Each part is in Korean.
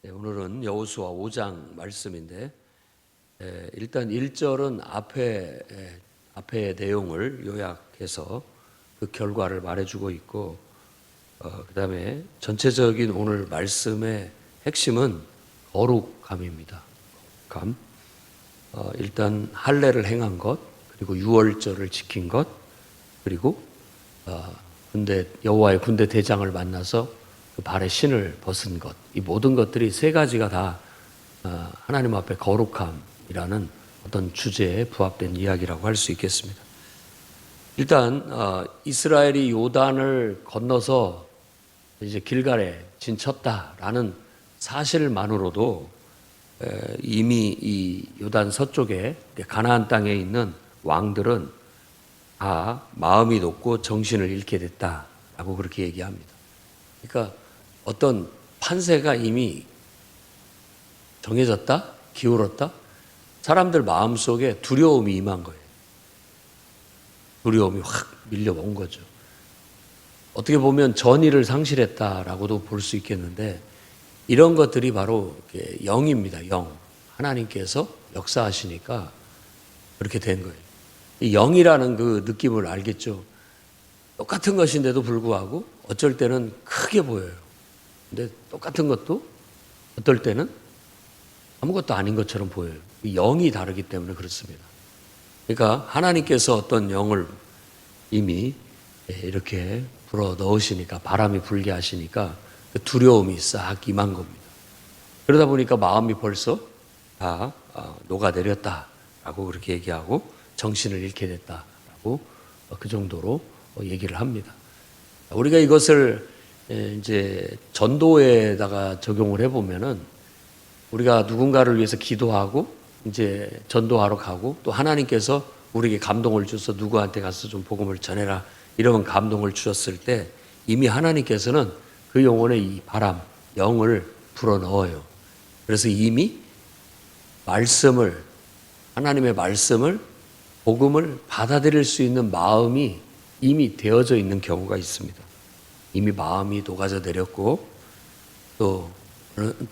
네, 오늘은 여호수아 5장 말씀인데 일단 1절은 앞의 내용을 요약해서 그 결과를 말해주고 있고 그 다음에 전체적인 오늘 말씀의 핵심은 거룩함입니다. 거룩함. 일단 할례를 행한 것, 그리고 유월절을 지킨 것, 그리고 여호와의 군대 대장을 만나서 그 발에 신을 벗은 것, 이 모든 것들이 세 가지가 다 하나님 앞에 거룩함이라는 어떤 주제에 부합된 이야기라고 할 수 있겠습니다. 일단 이스라엘이 요단을 건너서 이제 길갈에 진쳤다라는 사실만으로도 이미 이 요단 서쪽에 가나안 땅에 있는 왕들은 다 마음이 높고 정신을 잃게 됐다라고 그렇게 얘기합니다. 그러니까 어떤 판세가 이미 정해졌다, 기울었다. 사람들 마음속에 두려움이 임한 거예요. 두려움이 확 밀려온 거죠. 어떻게 보면 전의를 상실했다라고도 볼 수 있겠는데, 이런 것들이 바로 영입니다. 영. 하나님께서 역사하시니까 그렇게 된 거예요. 이 영이라는 그 느낌을 알겠죠. 똑같은 것인데도 불구하고 어쩔 때는 크게 보여요. 근데 똑같은 것도 어떨 때는 아무것도 아닌 것처럼 보여요. 영이 다르기 때문에 그렇습니다. 그러니까 하나님께서 어떤 영을 이미 이렇게 불어 넣으시니까, 바람이 불게 하시니까 두려움이 싹 임한 겁니다. 그러다 보니까 마음이 벌써 다 녹아내렸다라고 그렇게 얘기하고 정신을 잃게 됐다라고 그 정도로 얘기를 합니다. 우리가 이것을 이제 전도에다가 적용을 해보면은, 우리가 누군가를 위해서 기도하고 이제 전도하러 가고, 또 하나님께서 우리에게 감동을 주셔서 누구한테 가서 좀 복음을 전해라 이런 감동을 주셨을 때, 이미 하나님께서는 그 영혼에 이 바람, 영을 불어넣어요. 그래서 이미 하나님의 말씀을, 복음을 받아들일 수 있는 마음이 이미 되어져 있는 경우가 있습니다. 이미 마음이 녹아져 내렸고 또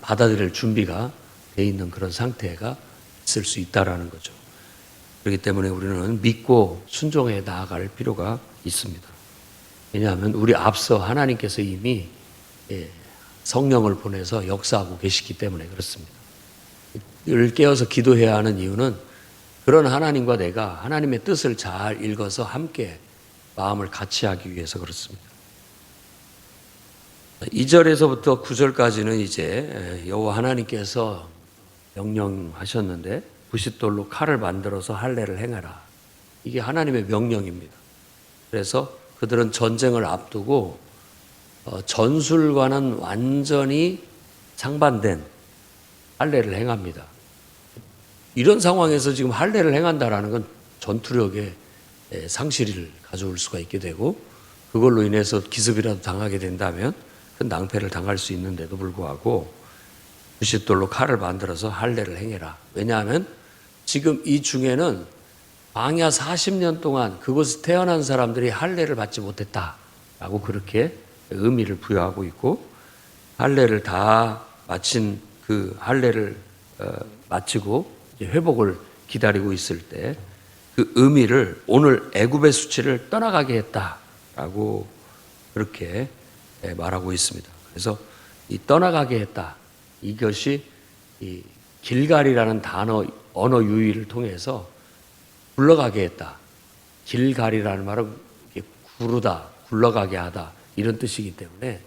받아들일 준비가 돼 있는 그런 상태가 있을 수 있다라는 거죠. 그렇기 때문에 우리는 믿고 순종해 나아갈 필요가 있습니다. 왜냐하면 우리 앞서 하나님께서 이미 성령을 보내서 역사하고 계시기 때문에 그렇습니다. 이를 깨어서 기도해야 하는 이유는, 그런 하나님과 내가 하나님의 뜻을 잘 읽어서 함께 마음을 같이 하기 위해서 그렇습니다. 2절에서부터 9절까지는 이제 여호와 하나님께서 명령하셨는데, 부싯돌로 칼을 만들어서 할례를 행하라. 이게 하나님의 명령입니다. 그래서 그들은 전쟁을 앞두고 전술과는 완전히 상반된 할례를 행합니다. 이런 상황에서 지금 할례를 행한다라는 건 전투력의 상실을 가져올 수가 있게 되고, 그걸로 인해서 기습이라도 당하게 된다면 큰 낭패를 당할 수 있는데도 불구하고 부싯돌로 칼을 만들어서 할례를 행해라. 왜냐하면 지금 이 중에는 광야 40년 동안 그곳에 태어난 사람들이 할례를 받지 못했다라고 그렇게 의미를 부여하고 있고, 할례를 다 마친 그 할례를 마치고 회복을 기다리고 있을 때 그 의미를 오늘 애굽의 수치를 떠나가게 했다라고 그렇게 말하고 있습니다. 그래서 이 떠나가게 했다, 이것이 이 길갈이라는 언어 유희를 통해서 굴러가게 했다. 길갈이라는 말은 구르다, 굴러가게 하다 이런 뜻이기 때문에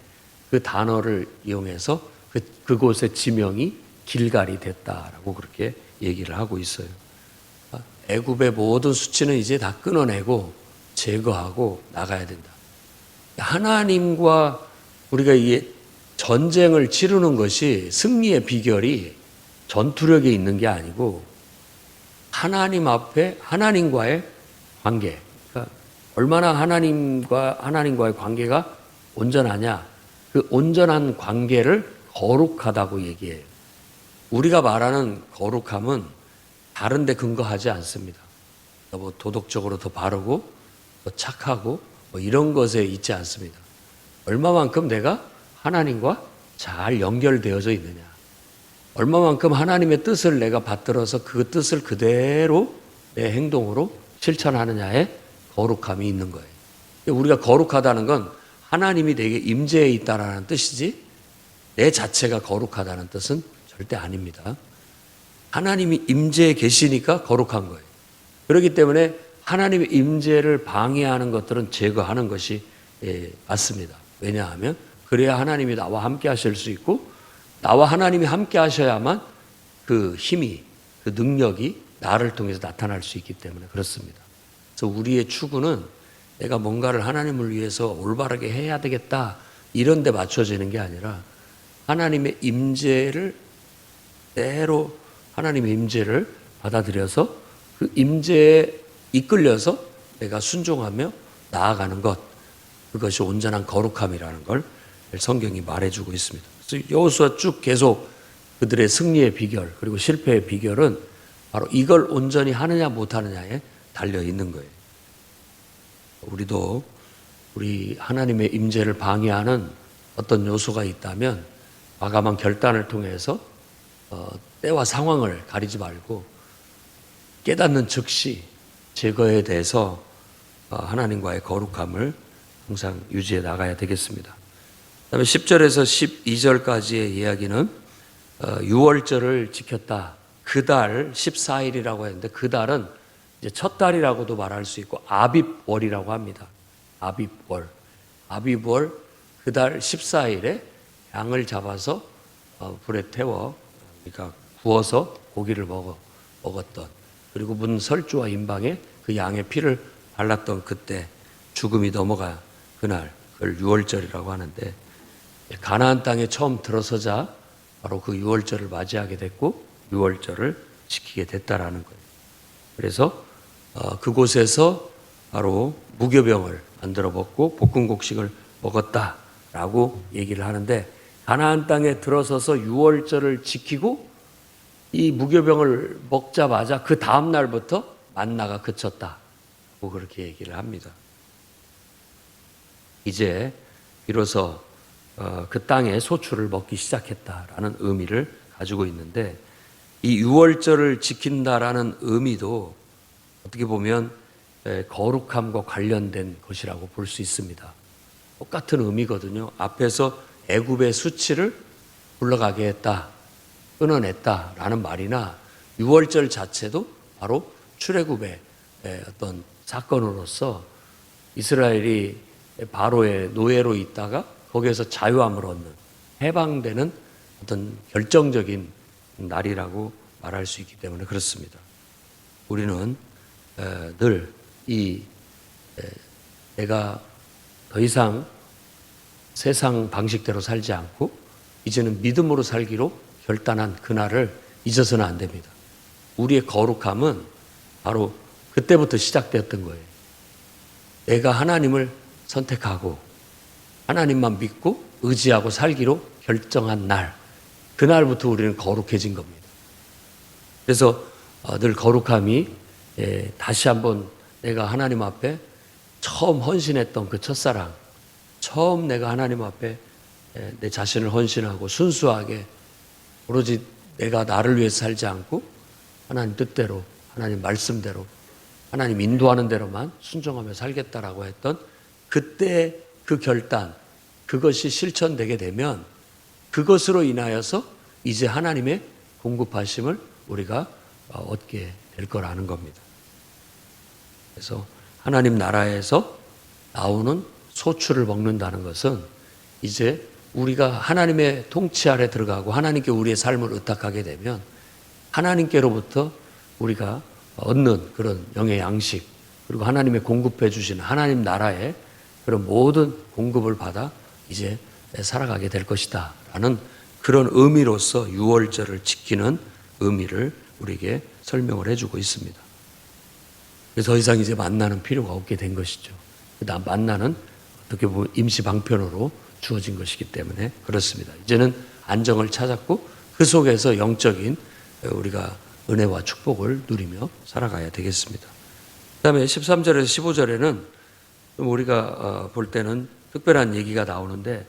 그 단어를 이용해서 그곳의 지명이 길갈이 됐다라고 그렇게 얘기를 하고 있어요. 애굽의 모든 수치는 이제 다 끊어내고 제거하고 나가야 된다. 하나님과 우리가 이 전쟁을 치르는 것이, 승리의 비결이 전투력에 있는 게 아니고 하나님 앞에 하나님과의 관계, 그러니까 얼마나 하나님과의 관계가 온전하냐, 그 온전한 관계를 거룩하다고 얘기해요. 우리가 말하는 거룩함은 다른 데 근거하지 않습니다. 뭐 도덕적으로 더 바르고 더 착하고 뭐 이런 것에 있지 않습니다. 얼마만큼 내가 하나님과 잘 연결되어져 있느냐. 얼마만큼 하나님의 뜻을 내가 받들어서 그 뜻을 그대로 내 행동으로 실천하느냐에 거룩함이 있는 거예요. 우리가 거룩하다는 건 하나님이 내게 임재해 있다라는 뜻이지 내 자체가 거룩하다는 뜻은 절대 아닙니다. 하나님이 임재해 계시니까 거룩한 거예요. 그렇기 때문에 하나님의 임재를 방해하는 것들은 제거하는 것이 맞습니다. 왜냐하면 그래야 하나님이 나와 함께 하실 수 있고 나와 하나님이 함께 하셔야만 그 힘이, 그 능력이 나를 통해서 나타날 수 있기 때문에 그렇습니다. 그래서 우리의 추구는 내가 뭔가를 하나님을 위해서 올바르게 해야 되겠다 이런 데 맞춰지는 게 아니라 하나님의 임재를 때로 하나님의 임재를 받아들여서 그 임재에 이끌려서 내가 순종하며 나아가는 것, 그것이 온전한 거룩함이라는 걸 성경이 말해주고 있습니다. 그래서 여호수아 쭉 계속 그들의 승리의 비결 그리고 실패의 비결은 바로 이걸 온전히 하느냐 못하느냐에 달려 있는 거예요. 우리도 우리 하나님의 임재를 방해하는 어떤 요소가 있다면 과감한 결단을 통해서 때와 상황을 가리지 말고 깨닫는 즉시 제거에 대해서 하나님과의 거룩함을 항상 유지해 나가야 되겠습니다. 그다음에 10절에서 12절까지의 이야기는 6월절을 지켰다. 그 달 14일이라고 했는데 그 달은 이제 첫 달이라고도 말할 수 있고 아빕월이라고 합니다. 아빕월. 아빕월 그 달 14일에 양을 잡아서 불에 태워 그러니까 구워서 고기를 먹었던 그리고 문 설주와 임방에 그 양의 피를 발랐던 그때 죽음이 넘어가 그날 그걸 6월절이라고 하는데 가나안 땅에 처음 들어서자 바로 그 6월절을 맞이하게 됐고 6월절을 지키게 됐다라는 거예요. 그래서 그곳에서 바로 무교병을 만들어 먹고 볶음곡식을 먹었다라고 얘기를 하는데 가나안 땅에 들어서서 6월절을 지키고 이 무교병을 먹자마자 그 다음 날부터 만나가 그쳤다고 그렇게 얘기를 합니다. 이제 비로소 그 땅에 소출을 먹기 시작했다라는 의미를 가지고 있는데 이 6월절을 지킨다라는 의미도 어떻게 보면 거룩함과 관련된 것이라고 볼 수 있습니다. 똑같은 의미거든요. 앞에서 애굽의 수치를 굴러가게 했다, 끊어냈다라는 말이나 6월절 자체도 바로 출애굽의 어떤 사건으로서 이스라엘이 바로의 노예로 있다가 거기에서 자유함을 얻는 해방되는 어떤 결정적인 날이라고 말할 수 있기 때문에 그렇습니다. 우리는 늘 내가 더 이상 세상 방식대로 살지 않고 이제는 믿음으로 살기로 결단한 그날을 잊어서는 안 됩니다. 우리의 거룩함은 바로 그때부터 시작되었던 거예요. 내가 하나님을 선택하고 하나님만 믿고 의지하고 살기로 결정한 날, 그날부터 우리는 거룩해진 겁니다. 그래서 늘 거룩함이 다시 한번 내가 하나님 앞에 처음 헌신했던 그 첫사랑, 처음 내가 하나님 앞에 내 자신을 헌신하고 순수하게 오로지 내가 나를 위해서 살지 않고 하나님 뜻대로, 하나님 말씀대로, 하나님 인도하는 대로만 순종하며 살겠다라고 했던 그때 그 결단, 그것이 실천되게 되면 그것으로 인하여서 이제 하나님의 공급하심을 우리가 얻게 될 거라는 겁니다. 그래서 하나님 나라에서 나오는 소출을 먹는다는 것은 이제 우리가 하나님의 통치 아래 들어가고 하나님께 우리의 삶을 의탁하게 되면 하나님께로부터 우리가 얻는 그런 영의 양식 그리고 하나님의 공급해 주시는 하나님 나라의 그런 모든 공급을 받아 이제 살아가게 될 것이다 라는 그런 의미로서 6월절을 지키는 의미를 우리에게 설명을 해주고 있습니다. 그래서 더 이상 이제 만나는 필요가 없게 된 것이죠. 그다음 만나는 어떻게 보면 임시 방편으로 주어진 것이기 때문에 그렇습니다. 이제는 안정을 찾았고 그 속에서 영적인 우리가 은혜와 축복을 누리며 살아가야 되겠습니다. 그 다음에 13절에서 15절에는 우리가 볼 때는 특별한 얘기가 나오는데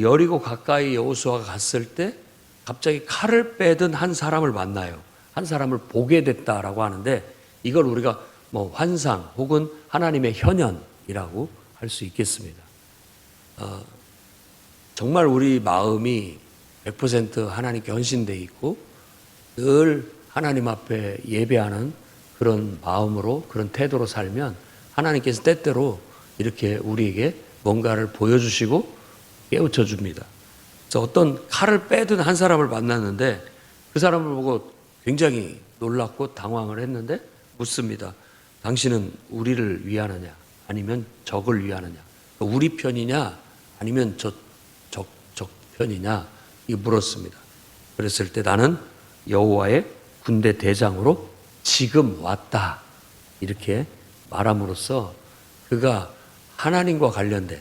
여리고 가까이 여호수아가 갔을 때 갑자기 칼을 빼든 한 사람을 만나요. 한 사람을 보게 됐다라고 하는데 이걸 우리가 뭐 환상 혹은 하나님의 현현이라고 할 수 있겠습니다. 정말 우리 마음이 100% 하나님께 헌신되어 있고 늘 하나님 앞에 예배하는 그런 마음으로 그런 태도로 살면 하나님께서 때때로 이렇게 우리에게 뭔가를 보여주시고 깨우쳐 줍니다. 그래서 어떤 칼을 빼든 한 사람을 만났는데 그 사람을 보고 굉장히 놀랐고 당황을 했는데 묻습니다. 당신은 우리를 위하느냐 아니면 적을 위하느냐, 우리 편이냐 아니면 적 편이냐 이 물었습니다. 그랬을 때 나는 여호와의 군대 대장으로 지금 왔다 이렇게 말함으로써 그가 하나님과 관련된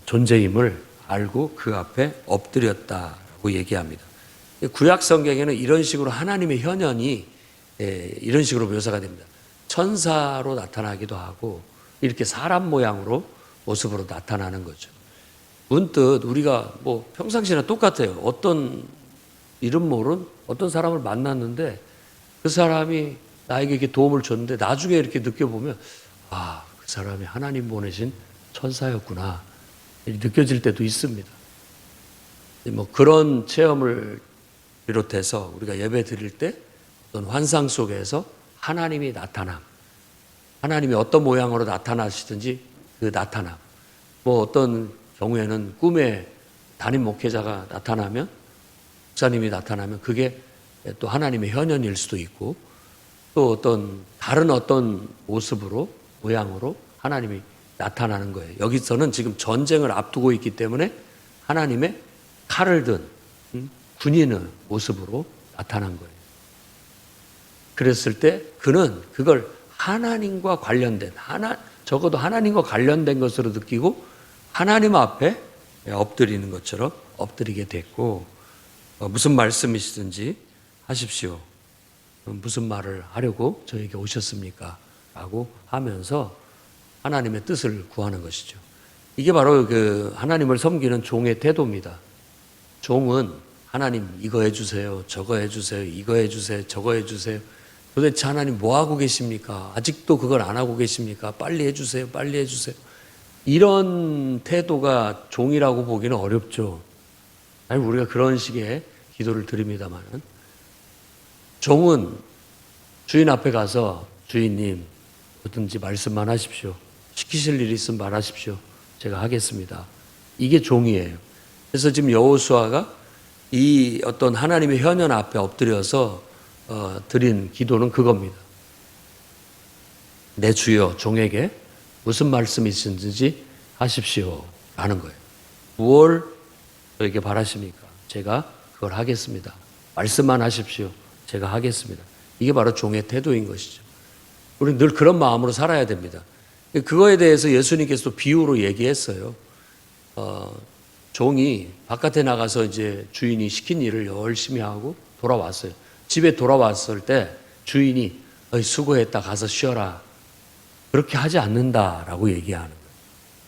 존재임을 알고 그 앞에 엎드렸다고 얘기합니다. 구약 성경에는 이런 식으로 하나님의 현현이 이런 식으로 묘사가 됩니다. 천사로 나타나기도 하고 이렇게 사람 모습으로 나타나는 거죠. 문득 우리가 뭐 평상시나 똑같아요. 어떤 이름 모른 어떤 사람을 만났는데 그 사람이 나에게 이렇게 도움을 줬는데 나중에 이렇게 느껴보면 그 사람이 하나님 보내신 천사였구나 느껴질 때도 있습니다. 뭐 그런 체험을 비롯해서 우리가 예배 드릴 때 어떤 환상 속에서 하나님이 하나님이 어떤 모양으로 나타나시든지 그 나타남, 뭐 어떤 경우에는 꿈에 담임 목회자가 나타나면, 목사님이 나타나면 그게 또 하나님의 현현일 수도 있고 또 다른 어떤 모습으로, 모양으로 하나님이 나타나는 거예요. 여기서는 지금 전쟁을 앞두고 있기 때문에 하나님의 칼을 든 군인의 모습으로 나타난 거예요. 그랬을 때 그는 그걸 하나님과 관련된, 적어도 하나님과 관련된 것으로 느끼고 하나님 앞에 엎드리는 것처럼 엎드리게 됐고, 무슨 말씀이시든지 하십시오. 무슨 말을 하려고 저에게 오셨습니까? 라고 하면서 하나님의 뜻을 구하는 것이죠. 이게 바로 그 하나님을 섬기는 종의 태도입니다. 종은 하나님 이거 해주세요, 저거 해주세요, 이거 해주세요, 저거 해주세요. 도대체 하나님 뭐 하고 계십니까? 아직도 그걸 안 하고 계십니까? 빨리 해주세요, 빨리 해주세요. 이런 태도가 종이라고 보기는 어렵죠. 아니, 우리가 그런 식의 기도를 드립니다만은, 종은 주인 앞에 가서 주인님 뭐든지 말씀만 하십시오. 시키실 일이 있으면 말하십시오. 제가 하겠습니다. 이게 종이에요. 그래서 지금 여호수아가 이 어떤 하나님의 현현 앞에 엎드려서 드린 기도는 그겁니다. 내 주여 종에게 무슨 말씀이 있으신지 하십시오 라는 거예요. 무엇을 저에게 바라십니까? 제가 그걸 하겠습니다. 말씀만 하십시오. 제가 하겠습니다. 이게 바로 종의 태도인 것이죠. 우리는 늘 그런 마음으로 살아야 됩니다. 그거에 대해서 예수님께서도 비유로 얘기했어요. 종이 바깥에 나가서 이제 주인이 시킨 일을 열심히 하고 돌아왔어요. 집에 돌아왔을 때 주인이 수고했다 가서 쉬어라. 그렇게 하지 않는다라고 얘기하는 거예요.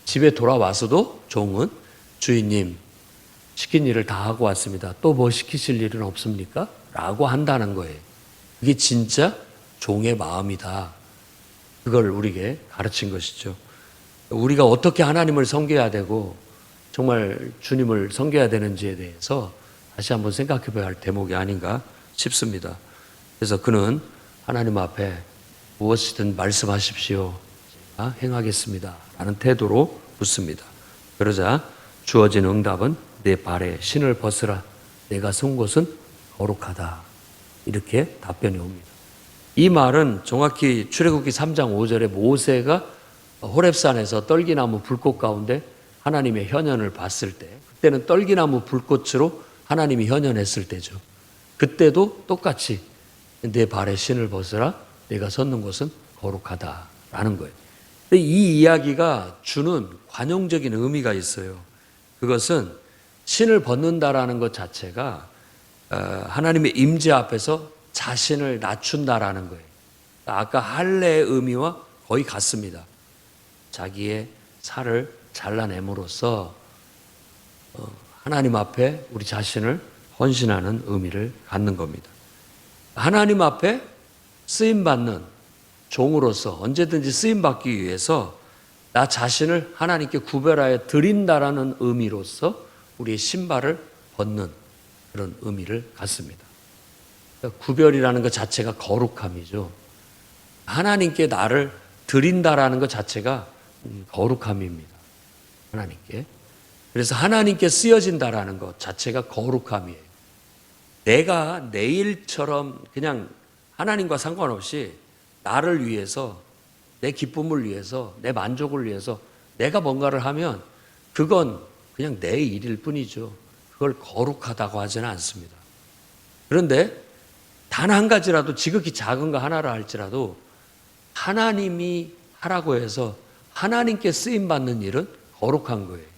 집에 돌아와서도 종은 주인님 시킨 일을 다 하고 왔습니다. 또 뭐 시키실 일은 없습니까? 라고 한다는 거예요. 그게 진짜 종의 마음이다. 그걸 우리에게 가르친 것이죠. 우리가 어떻게 하나님을 섬겨야 되고 정말 주님을 섬겨야 되는지에 대해서 다시 한번 생각해 봐야 할 대목이 아닌가 싶습니다. 그래서 그는 하나님 앞에 무엇이든 말씀하십시오. 제가 행하겠습니다. 라는 태도로 묻습니다. 그러자 주어진 응답은 내 발에 신을 벗으라. 내가 선 곳은 거룩하다. 이렇게 답변이 옵니다. 이 말은 정확히 출애굽기 3장 5절에 모세가 호렙산에서 떨기나무 불꽃 가운데 하나님의 현현을 봤을 때, 그때는 떨기나무 불꽃으로 하나님이 현현했을 때죠. 그때도 똑같이 내 발에 신을 벗으라. 내가 섰는 곳은 거룩하다라는 거예요. 근데 이 이야기가 주는 관용적인 의미가 있어요. 그것은 신을 벗는다라는 것 자체가 하나님의 임재 앞에서 자신을 낮춘다라는 거예요. 아까 할례의 의미와 거의 같습니다. 자기의 살을 잘라냄으로써 하나님 앞에 우리 자신을 헌신하는 의미를 갖는 겁니다. 하나님 앞에 쓰임받는 종으로서 언제든지 쓰임받기 위해서 나 자신을 하나님께 구별하여 드린다라는 의미로서 우리의 신발을 벗는 그런 의미를 갖습니다. 그러니까 구별이라는 것 자체가 거룩함이죠. 하나님께 나를 드린다라는 것 자체가 거룩함입니다. 하나님께. 그래서 하나님께 쓰여진다라는 것 자체가 거룩함이에요. 내가 내 일처럼 그냥 하나님과 상관없이 나를 위해서, 내 기쁨을 위해서, 내 만족을 위해서 내가 뭔가를 하면 그건 그냥 내 일일 뿐이죠. 그걸 거룩하다고 하지는 않습니다. 그런데 단 한 가지라도 지극히 작은 거 하나를 할지라도 하나님이 하라고 해서 하나님께 쓰임받는 일은 거룩한 거예요.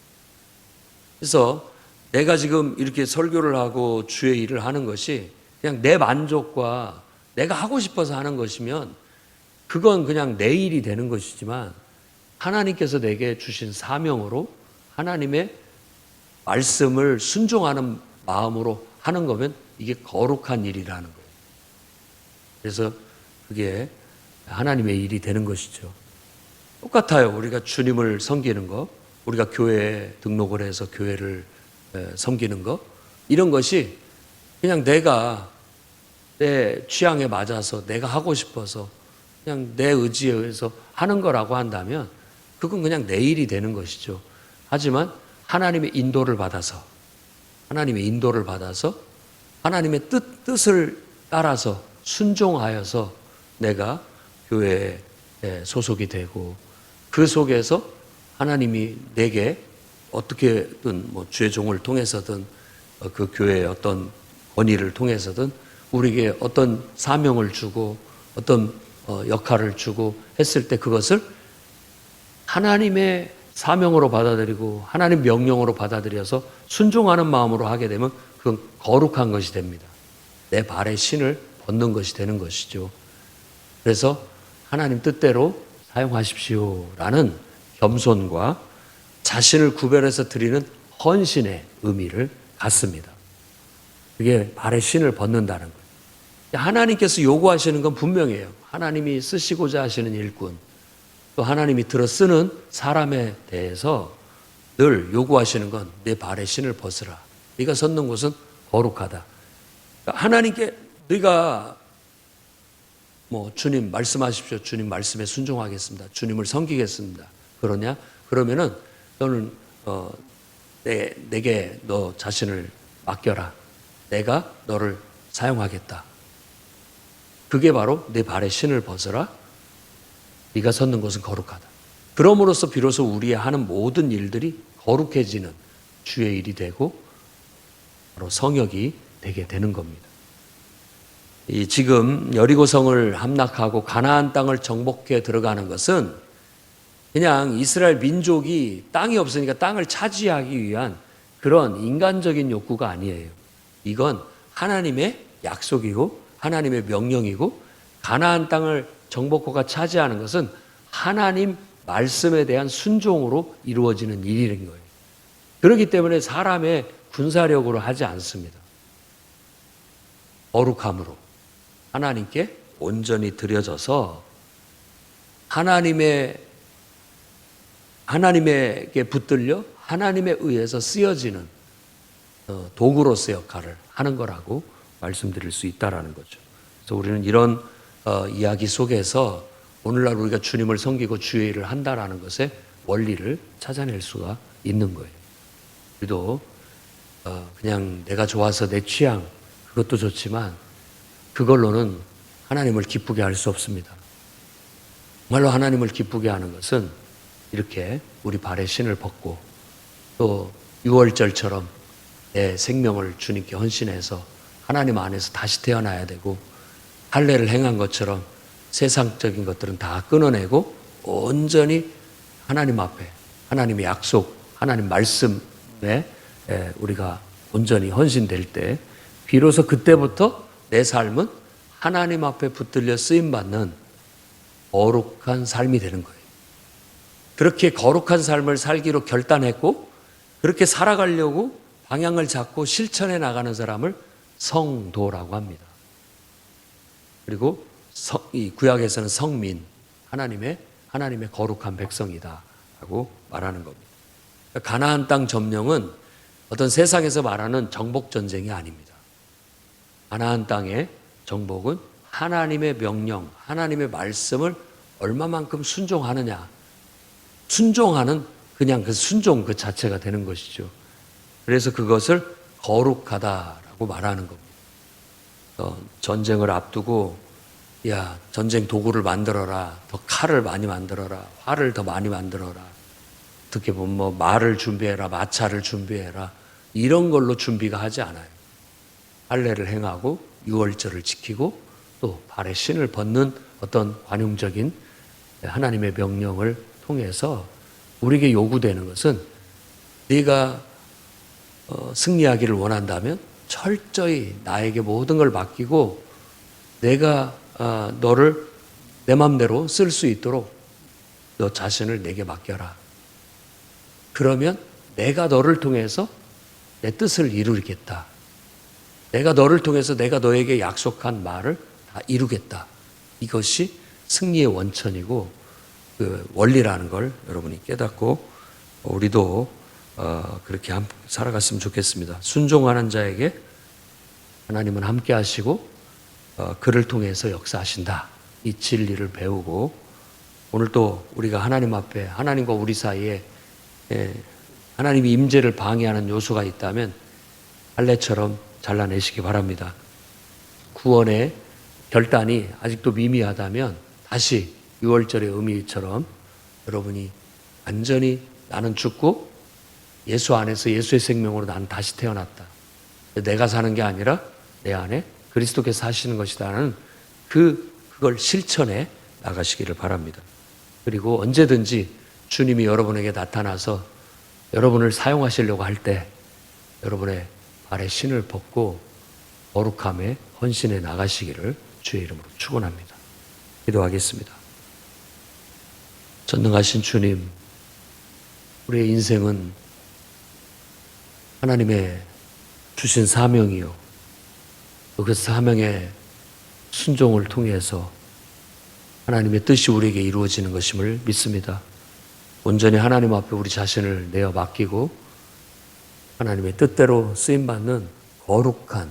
그래서 내가 지금 이렇게 설교를 하고 주의 일을 하는 것이 그냥 내 만족과 내가 하고 싶어서 하는 것이면 그건 그냥 내 일이 되는 것이지만 하나님께서 내게 주신 사명으로 하나님의 말씀을 순종하는 마음으로 하는 거면 이게 거룩한 일이라는 거예요. 그래서 그게 하나님의 일이 되는 것이죠. 똑같아요. 우리가 주님을 섬기는 거, 우리가 교회에 등록을 해서 교회를 섬기는 거, 이런 것이 그냥 내가 내 취향에 맞아서 내가 하고 싶어서 그냥 내 의지에 의해서 하는 거라고 한다면 그건 그냥 내 일이 되는 것이죠. 하지만 하나님의 인도를 받아서 하나님의 뜻을 따라서 순종하여서 내가 교회에 소속이 되고 그 속에서 하나님이 내게 어떻게든 주의 종을 통해서든 그 교회의 어떤 권위를 통해서든 우리에게 어떤 사명을 주고 어떤 역할을 주고 했을 때 그것을 하나님의 사명으로 받아들이고 하나님 명령으로 받아들여서 순종하는 마음으로 하게 되면 그건 거룩한 것이 됩니다. 내 발에 신을 벗는 것이 되는 것이죠. 그래서 하나님 뜻대로 사용하십시오라는 겸손과 자신을 구별해서 드리는 헌신의 의미를 갖습니다. 그게 발에 신을 벗는다는 거예요. 하나님께서 요구하시는 건 분명해요. 하나님이 쓰시고자 하시는 일꾼, 또 하나님이 들어 쓰는 사람에 대해서 늘 요구하시는 건 내 발에 신을 벗으라. 네가 섰는 곳은 거룩하다. 하나님께 네가 주님 말씀하십시오. 주님 말씀에 순종하겠습니다. 주님을 섬기겠습니다. 그러냐? 그러면은 너는 내게 너 자신을 맡겨라. 내가 너를 사용하겠다. 그게 바로 내 발에 신을 벗어라. 네가 섰는 곳은 거룩하다. 그럼으로써 비로소 우리의 하는 모든 일들이 거룩해지는 주의 일이 되고 바로 성역이 되게 되는 겁니다. 지금 여리고성을 함락하고 가나안 땅을 정복해 들어가는 것은 그냥 이스라엘 민족이 땅이 없으니까 땅을 차지하기 위한 그런 인간적인 욕구가 아니에요. 이건 하나님의 약속이고 하나님의 명령이고 가나안 땅을 정복호가 차지하는 것은 하나님 말씀에 대한 순종으로 이루어지는 일인 거예요. 그렇기 때문에 사람의 군사력으로 하지 않습니다. 거룩함으로 하나님께 온전히 드려져서 하나님에게 붙들려 하나님에 의해서 쓰여지는 도구로서 역할을 하는 거라고 말씀드릴 수 있다라는 거죠. 그래서 우리는 이런 이야기 속에서 오늘날 우리가 주님을 섬기고 주의 일을 한다라는 것의 원리를 찾아낼 수가 있는 거예요. 우리도 그냥 내가 좋아서 내 취향 그것도 좋지만 그걸로는 하나님을 기쁘게 할 수 없습니다. 정말로 하나님을 기쁘게 하는 것은 이렇게 우리 발에 신을 벗고 또 유월절처럼 내 생명을 주님께 헌신해서 하나님 안에서 다시 태어나야 되고 할례를 행한 것처럼 세상적인 것들은 다 끊어내고 온전히 하나님 앞에 하나님의 약속, 하나님 말씀에 우리가 온전히 헌신될 때 비로소 그때부터 내 삶은 하나님 앞에 붙들려 쓰임받는 거룩한 삶이 되는 거예요. 그렇게 거룩한 삶을 살기로 결단했고 그렇게 살아가려고 방향을 잡고 실천해 나가는 사람을 성도라고 합니다. 그리고 이 구약에서는 성민, 하나님의 거룩한 백성이다라고 말하는 겁니다. 가나안 땅 점령은 어떤 세상에서 말하는 정복 전쟁이 아닙니다. 가나안 땅의 정복은 하나님의 명령, 하나님의 말씀을 얼마만큼 순종하느냐. 순종하는 그냥 그 순종 그 자체가 되는 것이죠. 그래서 그것을 거룩하다라고 말하는 겁니다. 전쟁을 앞두고 야, 전쟁 도구를 만들어라. 더 칼을 많이 만들어라. 활을 더 많이 만들어라. 어떻게 보면 뭐 말을 준비해라. 마차를 준비해라. 이런 걸로 준비가 하지 않아요. 할례를 행하고 유월절을 지키고 또 발에 신을 벗는 어떤 관용적인 하나님의 명령을 통해서 우리에게 요구되는 것은 네가 승리하기를 원한다면 철저히 나에게 모든 걸 맡기고 내가 너를 내 마음대로 쓸 수 있도록 너 자신을 내게 맡겨라. 그러면 내가 너를 통해서 내 뜻을 이루겠다. 내가 너를 통해서 내가 너에게 약속한 말을 다 이루겠다. 이것이 승리의 원천이고 그 원리라는 걸 여러분이 깨닫고 우리도 그렇게 살아갔으면 좋겠습니다. 순종하는 자에게 하나님은 함께 하시고 그를 통해서 역사하신다. 이 진리를 배우고 오늘 또 우리가 하나님 앞에 하나님과 우리 사이에 하나님의 임재를 방해하는 요소가 있다면 할례처럼 잘라내시기 바랍니다. 구원의 결단이 아직도 미미하다면 다시 6월절의 의미처럼 여러분이 완전히 나는 죽고 예수 안에서 예수의 생명으로 나는 다시 태어났다. 내가 사는 게 아니라 내 안에 그리스도께서 사시는 것이다는 그걸 실천해 나가시기를 바랍니다. 그리고 언제든지 주님이 여러분에게 나타나서 여러분을 사용하시려고 할 때 여러분의 발에 신을 벗고 거룩함에 헌신해 나가시기를 주의 이름으로 축원합니다. 기도하겠습니다. 전능하신 주님, 우리의 인생은 하나님의 주신 사명이요. 그 사명의 순종을 통해서 하나님의 뜻이 우리에게 이루어지는 것임을 믿습니다. 온전히 하나님 앞에 우리 자신을 내어 맡기고 하나님의 뜻대로 쓰임받는 거룩한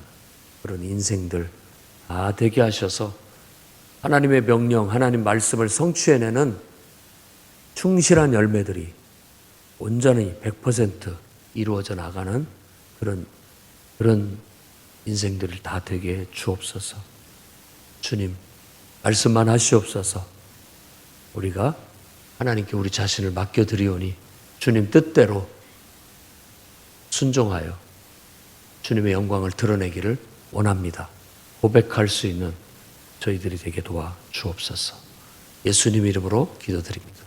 그런 인생들 다 되게 하셔서 하나님의 명령, 하나님 말씀을 성취해내는 충실한 열매들이 온전히 100% 이루어져 나가는 그런 인생들을 다 되게 주옵소서. 주님, 말씀만 하시옵소서. 우리가 하나님께 우리 자신을 맡겨드리오니 주님 뜻대로 순종하여 주님의 영광을 드러내기를 원합니다. 고백할 수 있는 저희들이 되게 도와 주옵소서. 예수님 이름으로 기도드립니다.